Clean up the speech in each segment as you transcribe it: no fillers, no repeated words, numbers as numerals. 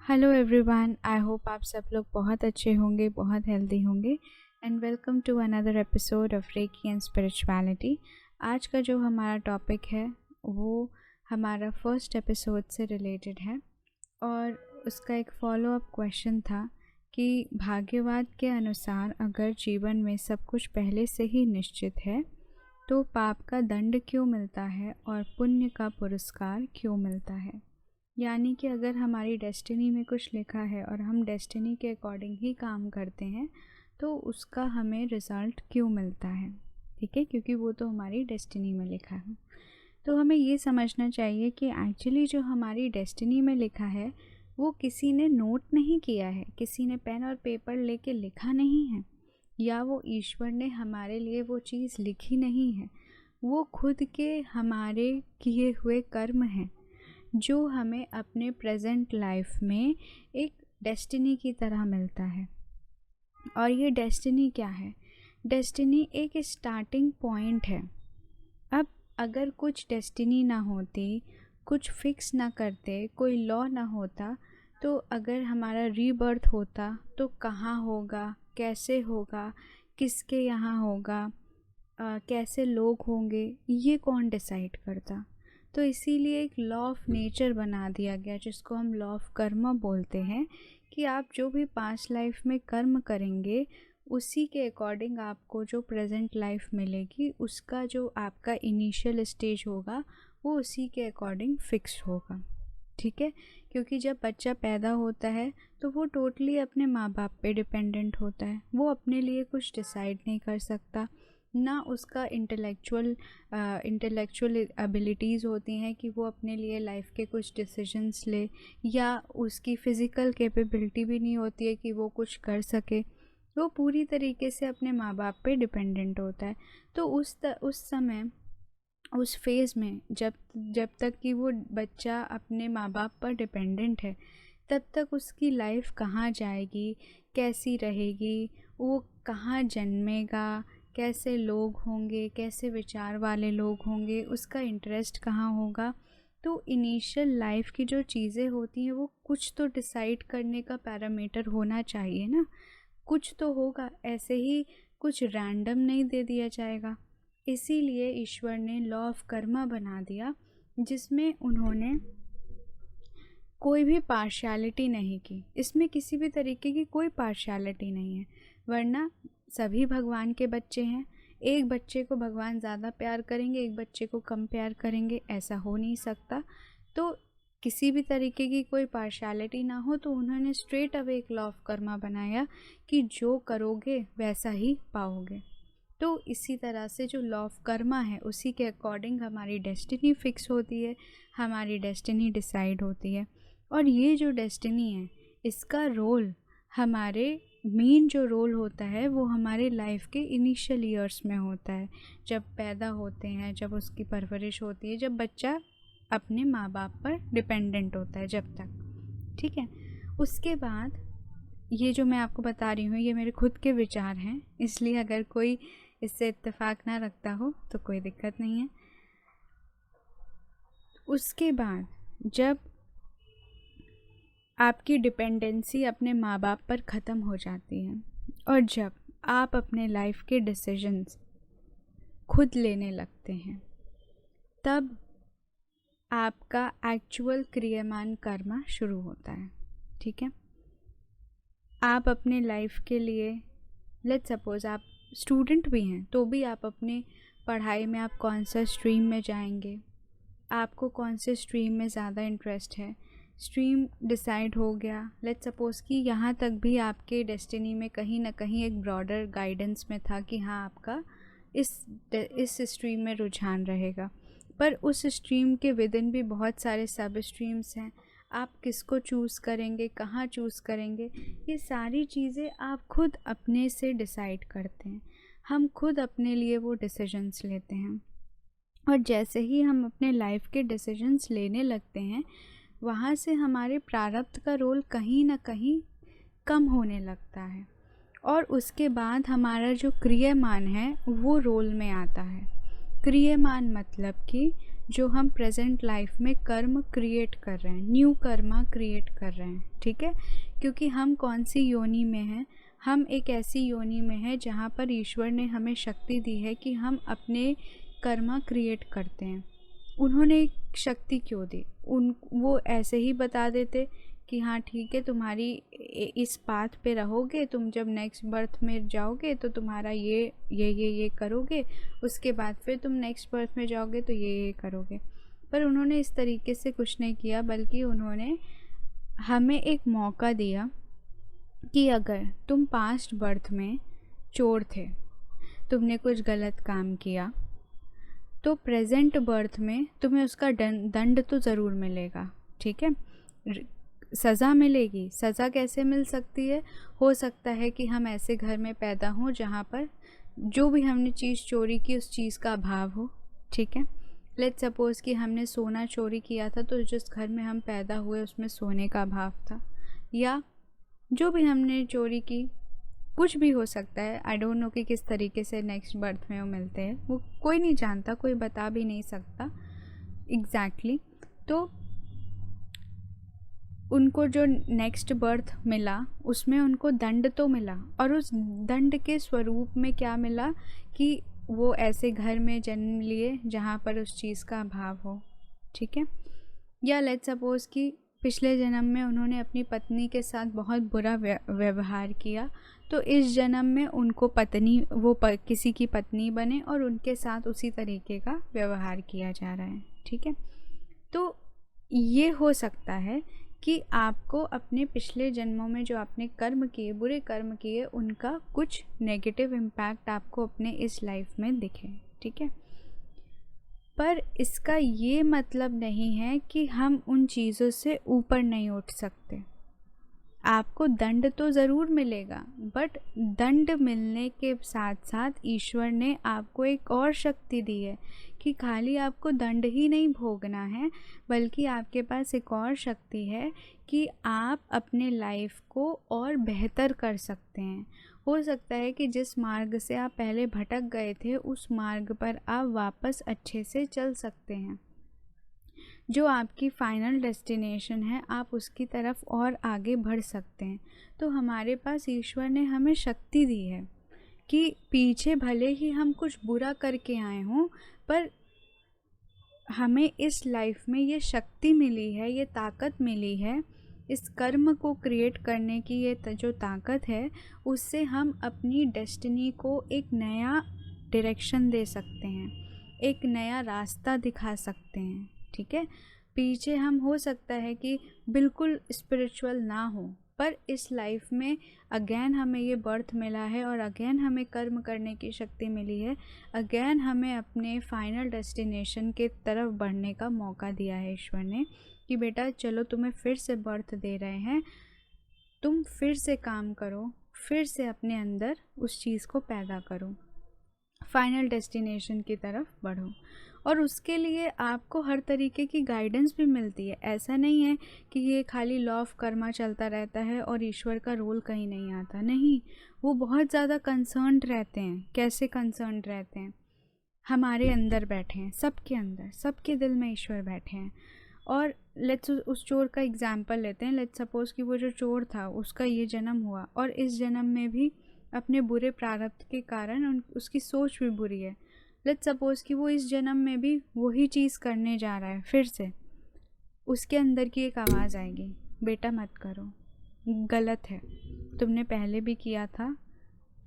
Hello everyone, आई hope आप सब लोग बहुत अच्छे होंगे, बहुत हेल्दी होंगे and welcome to another episode of reiki and spirituality. आज का जो हमारा टॉपिक है वो हमारा फर्स्ट एपिसोड से रिलेटेड है और उसका एक फॉलो अप क्वेश्चन था कि भाग्यवाद के अनुसार अगर जीवन में सब कुछ पहले से ही निश्चित है तो पाप का दंड क्यों मिलता है और पुण्य का पुरस्कार क्यों मिलता है। यानी कि अगर हमारी डेस्टिनी में कुछ लिखा है और हम डेस्टिनी के अकॉर्डिंग ही काम करते हैं तो उसका हमें रिज़ल्ट क्यों मिलता है। ठीक है, क्योंकि वो तो हमारी डेस्टिनी में लिखा है। तो हमें ये समझना चाहिए कि एक्चुअली जो हमारी डेस्टिनी में लिखा है वो किसी ने नोट नहीं किया है, किसी ने पेन और पेपर लेके लिखा नहीं है, या वो ईश्वर ने हमारे लिए वो चीज़ लिखी नहीं है। वो खुद के हमारे किए हुए कर्म हैं जो हमें अपने प्रेजेंट लाइफ में एक डेस्टिनी की तरह मिलता है। और ये डेस्टिनी क्या है? डेस्टिनी एक स्टार्टिंग पॉइंट है। अब अगर कुछ डेस्टिनी ना होती, कुछ फिक्स ना करते, कोई लॉ ना होता, तो अगर हमारा रीबर्थ होता तो कहाँ होगा, कैसे होगा, किसके यहाँ होगा, कैसे लोग होंगे, ये कौन डिसाइड करता। तो इसीलिए एक लॉ ऑफ नेचर बना दिया गया जिसको हम लॉ ऑफ कर्म बोलते हैं कि आप जो भी पास्ट लाइफ में कर्म करेंगे उसी के अकॉर्डिंग आपको जो प्रेजेंट लाइफ मिलेगी उसका जो आपका इनिशियल स्टेज होगा वो उसी के अकॉर्डिंग फिक्स होगा। ठीक है, क्योंकि जब बच्चा पैदा होता है तो वो टोटली अपने माँ बाप पे डिपेंडेंट होता है। वो अपने लिए कुछ डिसाइड नहीं कर सकता, ना उसका इंटेलेक्चुअल एबिलिटीज़ होती हैं कि वो अपने लिए लाइफ के कुछ डिसीजंस ले, या उसकी फ़िज़िकल कैपेबिलिटी भी नहीं होती है कि वो कुछ कर सके। वो पूरी तरीके से अपने माँ बाप पे डिपेंडेंट होता है। तो उस समय उस फेज़ में जब तक कि वो बच्चा अपने माँ बाप पर डिपेंडेंट है तब तक उसकी लाइफ कहाँ जाएगी, कैसी रहेगी, वो कहाँ जन्मेगा, कैसे लोग होंगे, कैसे विचार वाले लोग होंगे, उसका इंटरेस्ट कहाँ होगा। तो इनिशियल लाइफ की जो चीज़ें होती हैं वो कुछ तो डिसाइड करने का पैरामीटर होना चाहिए ना, कुछ तो होगा। ऐसे ही कुछ रैंडम नहीं दे दिया जाएगा। इसीलिए ईश्वर ने लॉ ऑफ कर्मा बना दिया जिसमें उन्होंने कोई भी पार्शियलिटी नहीं की। इसमें किसी भी तरीके की कोई पार्शियलिटी नहीं है, वरना सभी भगवान के बच्चे हैं। एक बच्चे को भगवान ज़्यादा प्यार करेंगे, एक बच्चे को कम प्यार करेंगे, ऐसा हो नहीं सकता। तो किसी भी तरीके की कोई पार्शियलिटी ना हो तो उन्होंने स्ट्रेट अवे एक लॉ ऑफ कर्मा बनाया कि जो करोगे वैसा ही पाओगे। तो इसी तरह से जो लॉ ऑफ कर्मा है उसी के अकॉर्डिंग हमारी डेस्टिनी फिक्स होती है, हमारी डेस्टिनी डिसाइड होती है। और ये जो डेस्टिनी है इसका रोल, हमारे मेन जो रोल होता है वो हमारे लाइफ के इनिशियल ईयर्स में होता है, जब पैदा होते हैं, जब उसकी परवरिश होती है, जब बच्चा अपने माँ बाप पर डिपेंडेंट होता है, जब तक। ठीक है, उसके बाद ये जो मैं आपको बता रही हूँ ये मेरे खुद के विचार हैं, इसलिए अगर कोई इससे इत्तेफाक ना रखता हो तो कोई दिक्कत नहीं है। उसके बाद जब आपकी डिपेंडेंसी अपने माँ बाप पर ख़त्म हो जाती है और जब आप अपने लाइफ के डिसीजंस खुद लेने लगते हैं तब आपका एक्चुअल क्रियामान कर्म शुरू होता है। ठीक है, आप अपने लाइफ के लिए, लेट्स सपोज आप स्टूडेंट भी हैं तो भी आप अपने पढ़ाई में आप कौन सा स्ट्रीम में जाएंगे, आपको कौन से स्ट्रीम में ज़्यादा इंटरेस्ट है, स्ट्रीम डिसाइड हो गया। लेट्स सपोज़ कि यहाँ तक भी आपके डेस्टिनी में कहीं ना कहीं एक ब्रॉडर गाइडेंस में था कि हाँ आपका इस स्ट्रीम में रुझान रहेगा, पर उस स्ट्रीम के विद इन भी बहुत सारे सब स्ट्रीम्स हैं। आप किसको चूज़ करेंगे, कहाँ चूज़ करेंगे, ये सारी चीज़ें आप खुद अपने से डिसाइड करते हैं। हम खुद अपने लिए वो डिसीजंस लेते हैं और जैसे ही हम अपने लाइफ के डिसीजंस लेने लगते हैं वहाँ से हमारे प्रारब्ध का रोल कहीं ना कहीं कम होने लगता है और उसके बाद हमारा जो क्रियामान है वो रोल में आता है। क्रियामान मतलब कि जो हम प्रेजेंट लाइफ में कर्म क्रिएट कर रहे हैं, न्यू कर्मा क्रिएट कर रहे हैं, ठीक है। क्योंकि हम कौन सी योनि में हैं, हम एक ऐसी योनि में हैं जहाँ पर ईश्वर ने हमें शक्ति दी है कि हम अपने कर्मा क्रिएट करते हैं। उन्होंने शक्ति क्यों दी? वो ऐसे ही बता देते कि हाँ ठीक है, तुम्हारी इस पाथ पे रहोगे, तुम जब नेक्स्ट बर्थ में जाओगे तो तुम्हारा ये करोगे, उसके बाद फिर तुम नेक्स्ट बर्थ में जाओगे तो ये करोगे। पर उन्होंने इस तरीके से कुछ नहीं किया, बल्कि उन्होंने हमें एक मौका दिया कि अगर तुम पास्ट बर्थ में चोर थे, तुमने कुछ गलत काम किया, तो प्रेजेंट बर्थ में तुम्हें उसका दंड तो ज़रूर मिलेगा, ठीक है। सज़ा मिलेगी। सज़ा कैसे मिल सकती है? हो सकता है कि हम ऐसे घर में पैदा हों जहाँ पर जो भी हमने चीज़ चोरी की उस चीज़ का अभाव हो, ठीक है। लेट्स सपोज़ कि हमने सोना चोरी किया था, तो जिस घर में हम पैदा हुए उसमें सोने का अभाव था, या जो भी हमने चोरी की, कुछ भी हो सकता है। आई डोंट नो कि किस तरीके से नेक्स्ट बर्थ में वो मिलते हैं, वो कोई नहीं जानता, कोई बता भी नहीं सकता एग्जैक्टली। तो उनको जो नेक्स्ट बर्थ मिला उसमें उनको दंड तो मिला, और उस दंड के स्वरूप में क्या मिला कि वो ऐसे घर में जन्म लिए जहाँ पर उस चीज़ का अभाव हो, ठीक है। या लेट्स सपोज़ कि पिछले जन्म में उन्होंने अपनी पत्नी के साथ बहुत बुरा व्यवहार किया, तो इस जन्म में उनको किसी की पत्नी बने और उनके साथ उसी तरीके का व्यवहार किया जा रहा है, ठीक है। तो ये हो सकता है कि आपको अपने पिछले जन्मों में जो आपने कर्म किए, बुरे कर्म किए, उनका कुछ नेगेटिव इम्पैक्ट आपको अपने इस लाइफ में दिखे, ठीक है। पर इसका ये मतलब नहीं है कि हम उन चीज़ों से ऊपर नहीं उठ सकते। आपको दंड तो ज़रूर मिलेगा, बट दंड मिलने के साथ साथ ईश्वर ने आपको एक और शक्ति दी है कि खाली आपको दंड ही नहीं भोगना है, बल्कि आपके पास एक और शक्ति है कि आप अपने लाइफ को और बेहतर कर सकते हैं। हो सकता है कि जिस मार्ग से आप पहले भटक गए थे, उस मार्ग पर आप वापस अच्छे से चल सकते हैं। जो आपकी फाइनल डेस्टिनेशन है, आप उसकी तरफ और आगे बढ़ सकते हैं। तो हमारे पास ईश्वर ने हमें शक्ति दी है कि पीछे भले ही हम कुछ बुरा करके आए हों, पर हमें इस लाइफ में ये शक्ति मिली है, ये ताकत मिली है, इस कर्म को क्रिएट करने की ये जो ताकत है, उससे हम अपनी डेस्टिनी को एक नया डायरेक्शन दे सकते हैं, एक नया रास्ता दिखा सकते हैं, ठीक है। पीछे हम हो सकता है कि बिल्कुल स्पिरिचुअल ना हो, पर इस लाइफ में अगेन हमें ये बर्थ मिला है और अगेन हमें कर्म करने की शक्ति मिली है, अगेन हमें अपने फाइनल डेस्टिनेशन के तरफ बढ़ने का मौका दिया है ईश्वर ने कि बेटा चलो, तुम्हें फिर से बर्थ दे रहे हैं, तुम फिर से काम करो, फिर से अपने अंदर उस चीज़ को पैदा करो, फाइनल डेस्टिनेशन की तरफ बढ़ो। और उसके लिए आपको हर तरीके की गाइडेंस भी मिलती है। ऐसा नहीं है कि ये खाली लॉ ऑफ कर्मा चलता रहता है और ईश्वर का रोल कहीं नहीं आता, नहीं, वो बहुत ज़्यादा कंसर्न्ड रहते हैं। कैसे कंसर्न्ड रहते हैं? हमारे अंदर बैठे हैं, सबके अंदर, सबके दिल में ईश्वर बैठे हैं। और लेट्स उस चोर का एग्जाम्पल लेते हैं। लेट्स सपोज़ कि वो जो चोर था उसका ये जन्म हुआ, और इस जन्म में भी अपने बुरे प्रारब्ध के कारण उसकी सोच भी बुरी है। लेट्स सपोज़ कि वो इस जन्म में भी वही चीज़ करने जा रहा है, फिर से उसके अंदर की एक आवाज़ आएगी, बेटा मत करो, गलत है, तुमने पहले भी किया था,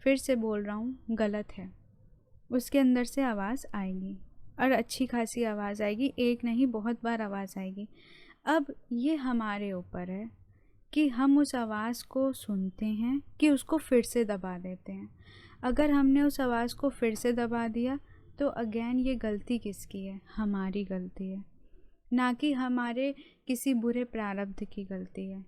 फिर से बोल रहा हूँ, गलत है। उसके अंदर से आवाज़ आएगी, और अच्छी खासी आवाज़ आएगी, एक नहीं बहुत बार आवाज़ आएगी। अब ये हमारे ऊपर है कि हम उस आवाज़ को सुनते हैं कि उसको फिर से दबा देते हैं। अगर हमने उस आवाज़ को फिर से दबा दिया तो अगेन ये गलती किसकी है? हमारी गलती है, ना कि हमारे किसी बुरे प्रारब्ध की गलती है।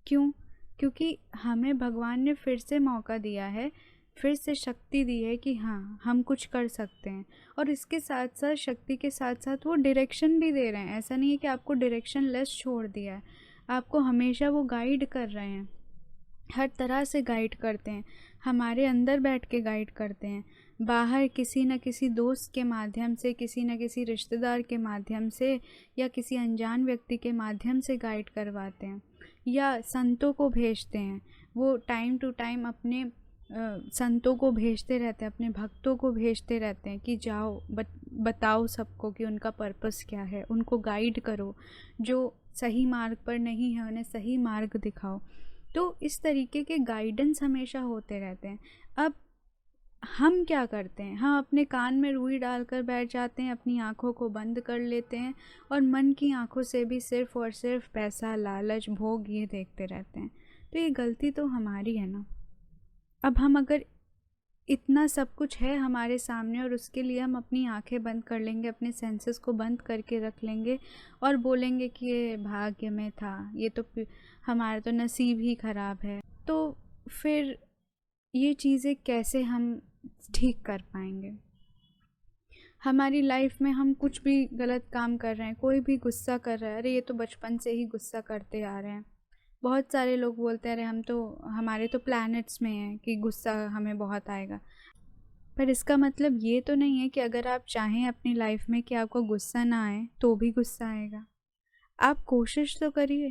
क्यों? क्योंकि हमें भगवान ने फिर से मौका दिया है, फिर से शक्ति दी है कि हाँ हम कुछ कर सकते हैं। और इसके साथ साथ, शक्ति के साथ साथ वो डायरेक्शन भी दे रहे हैं। ऐसा नहीं है कि आपको डायरेक्शन लेस छोड़ दिया है, आपको हमेशा वो गाइड कर रहे हैं, हर तरह से गाइड करते हैं, हमारे अंदर बैठ के गाइड करते हैं। बाहर किसी न किसी दोस्त के माध्यम से, किसी न किसी रिश्तेदार के माध्यम से या किसी अनजान व्यक्ति के माध्यम से गाइड करवाते हैं, या संतों को भेजते हैं। वो टाइम टू टाइम अपने संतों को भेजते रहते हैं, अपने भक्तों को भेजते रहते हैं कि जाओ बताओ सबको कि उनका पर्पस क्या है, उनको गाइड करो, जो सही मार्ग पर नहीं है उन्हें सही मार्ग दिखाओ। तो इस तरीके के गाइडेंस हमेशा होते रहते हैं। अब हम क्या करते हैं, हम अपने कान में रुई डालकर बैठ जाते हैं, अपनी आँखों को बंद कर लेते हैं और मन की आँखों से भी सिर्फ़ और सिर्फ पैसा, लालच, भोग ये देखते रहते हैं। तो ये गलती तो हमारी है ना। अब हम अगर इतना सब कुछ है हमारे सामने और उसके लिए हम अपनी आंखें बंद कर लेंगे, अपने सेंसेस को बंद करके रख लेंगे और बोलेंगे कि ये भाग्य में था, ये तो हमारा तो नसीब ही ख़राब है, तो फिर ये चीज़ें कैसे हम ठीक कर पाएंगे। हमारी लाइफ में हम कुछ भी गलत काम कर रहे हैं, कोई भी गुस्सा कर रहा है, अरे ये तो बचपन से ही गुस्सा करते आ रहे हैं। बहुत सारे लोग बोलते हैं अरे हमारे तो प्लैनेट्स में है कि गुस्सा हमें बहुत आएगा। पर इसका मतलब ये तो नहीं है कि अगर आप चाहें अपनी लाइफ में कि आपको गुस्सा ना आए तो भी गुस्सा आएगा। आप कोशिश तो करिए,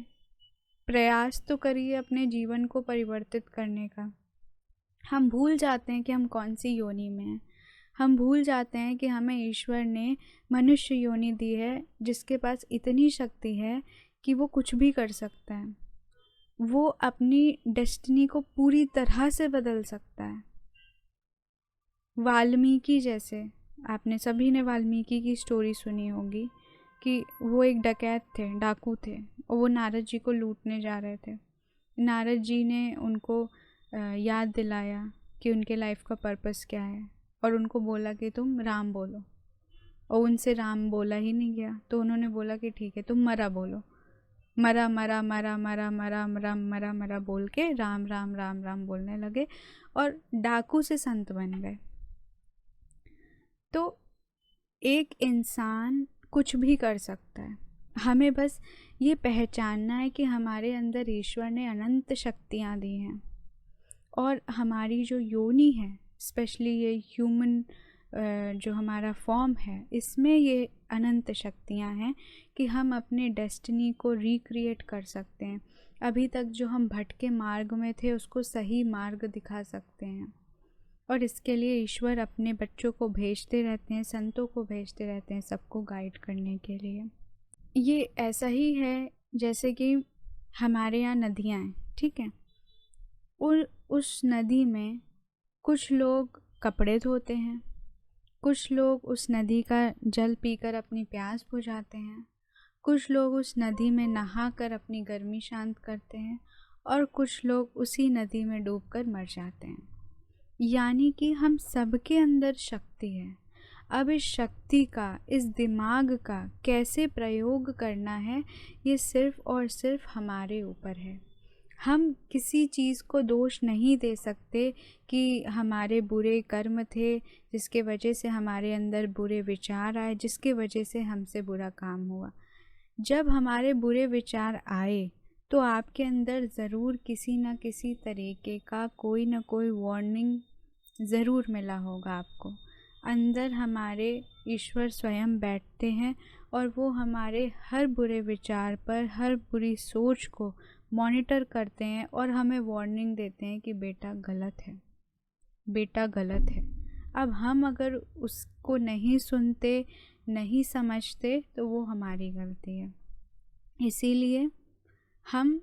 प्रयास तो करिए अपने जीवन को परिवर्तित करने का। हम भूल जाते हैं कि हम कौन सी योनि में हैं। हम भूल जाते हैं कि हमें ईश्वर ने मनुष्य योनि दी है, जिसके पास इतनी शक्ति है कि वो कुछ भी कर सकता है। वो अपनी डेस्टिनी को पूरी तरह से बदल सकता है। वाल्मीकि जैसे, आपने सभी ने वाल्मीकि की स्टोरी सुनी होगी कि वो एक डकैत थे, डाकू थे, और वो नारद जी को लूटने जा रहे थे। नारद जी ने उनको याद दिलाया कि उनके लाइफ का पर्पस क्या है और उनको बोला कि तुम राम बोलो, और उनसे राम बोला ही नहीं गया। तो उन्होंने बोला कि ठीक है तुम मरा बोलो। मरा मरा मरा मरा मरा मरा मरा मरा बोल के राम राम राम राम बोलने लगे और डाकू से संत बन गए। तो एक इंसान कुछ भी कर सकता है, हमें बस ये पहचानना है कि हमारे अंदर ईश्वर ने अनंत शक्तियाँ दी हैं और हमारी जो योनि है, स्पेशली ये ह्यूमन जो हमारा फॉर्म है, इसमें ये अनंत शक्तियाँ हैं कि हम अपने डेस्टिनी को रिक्रिएट कर सकते हैं। अभी तक जो हम भटके मार्ग में थे उसको सही मार्ग दिखा सकते हैं, और इसके लिए ईश्वर अपने बच्चों को भेजते रहते हैं, संतों को भेजते रहते हैं सबको गाइड करने के लिए। ये ऐसा ही है जैसे कि हमारे यहाँ नदियाँ हैं, ठीक है, और उस नदी में कुछ लोग कपड़े धोते हैं, कुछ लोग उस नदी का जल पीकर अपनी प्यास बुझाते हैं, कुछ लोग उस नदी में नहाकर अपनी गर्मी शांत करते हैं, और कुछ लोग उसी नदी में डूबकर मर जाते हैं। यानी कि हम सबके अंदर शक्ति है। अब इस शक्ति का, इस दिमाग का कैसे प्रयोग करना है, ये सिर्फ़ और सिर्फ हमारे ऊपर है। हम किसी चीज़ को दोष नहीं दे सकते कि हमारे बुरे कर्म थे जिसके वजह से हमारे अंदर बुरे विचार आए, जिसके वजह से हमसे बुरा काम हुआ। जब हमारे बुरे विचार आए तो आपके अंदर ज़रूर किसी न किसी तरीके का कोई न कोई वार्निंग ज़रूर मिला होगा आपको। अंदर हमारे ईश्वर स्वयं बैठते हैं और वो हमारे हर बुरे विचार पर, हर बुरी सोच को मॉनिटर करते हैं और हमें वार्निंग देते हैं कि बेटा गलत है, बेटा गलत है। अब हम अगर उसको नहीं सुनते, नहीं समझते, तो वो हमारी गलती है। इसीलिए हम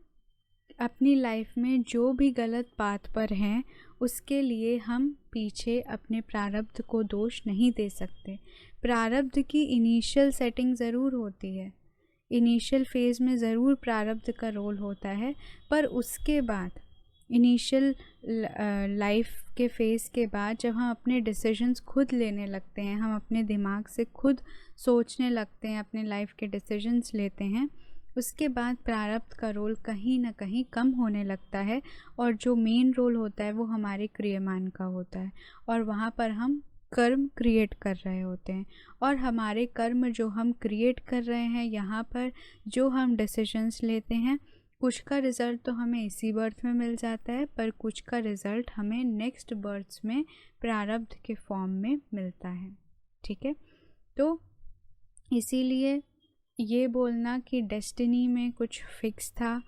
अपनी लाइफ में जो भी गलत बात पर हैं उसके लिए हम पीछे अपने प्रारब्ध को दोष नहीं दे सकते। प्रारब्ध की इनिशियल सेटिंग ज़रूर होती है, इनिशियल फेज़ में ज़रूर प्रारब्ध का रोल होता है, पर उसके बाद इनिशियल लाइफ के फ़ेज़ के बाद जब हम अपने डिसीजंस खुद लेने लगते हैं, हम अपने दिमाग से खुद सोचने लगते हैं, अपने लाइफ के डिसीजंस लेते हैं, उसके बाद प्रारब्ध का रोल कहीं ना कहीं कम होने लगता है और जो मेन रोल होता है वो हमारे क्रियमान का होता है, और वहाँ पर हम कर्म क्रिएट कर रहे होते हैं। और हमारे कर्म जो हम क्रिएट कर रहे हैं, यहाँ पर जो हम डिसीजंस लेते हैं कुछ का रिज़ल्ट तो हमें इसी बर्थ में मिल जाता है, पर कुछ का रिज़ल्ट हमें नेक्स्ट बर्थ्स में प्रारब्ध के फॉर्म में मिलता है। ठीक है, तो इसीलिए ये बोलना कि डेस्टिनी में कुछ फिक्स था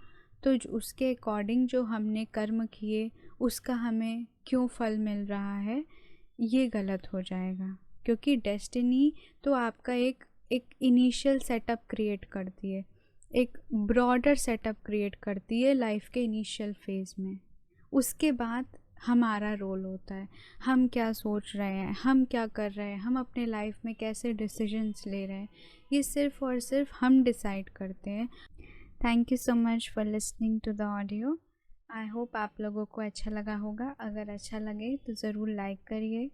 तो उसके अकॉर्डिंग जो हमने कर्म किए उसका हमें क्यों फल मिल रहा है, ये गलत हो जाएगा। क्योंकि डेस्टिनी तो आपका एक इनिशियल सेटअप क्रिएट करती है, एक ब्रॉडर सेटअप क्रिएट करती है लाइफ के इनिशियल फेज़ में। उसके बाद हमारा रोल होता है, हम क्या सोच रहे हैं, हम क्या कर रहे हैं, हम अपने लाइफ में कैसे डिसीजंस ले रहे हैं, ये सिर्फ़ और सिर्फ हम डिसाइड करते हैं। Thank you so much for listening to the audio. I hope आप लोगों को अच्छा लगा होगा। अगर अच्छा लगे तो ज़रूर लाइक करिए,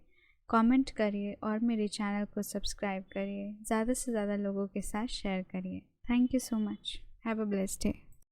कमेंट करिए और मेरे चैनल को सब्सक्राइब करिए। ज़्यादा से ज़्यादा लोगों के साथ शेयर करिए। Thank you so much. Have a blessed day.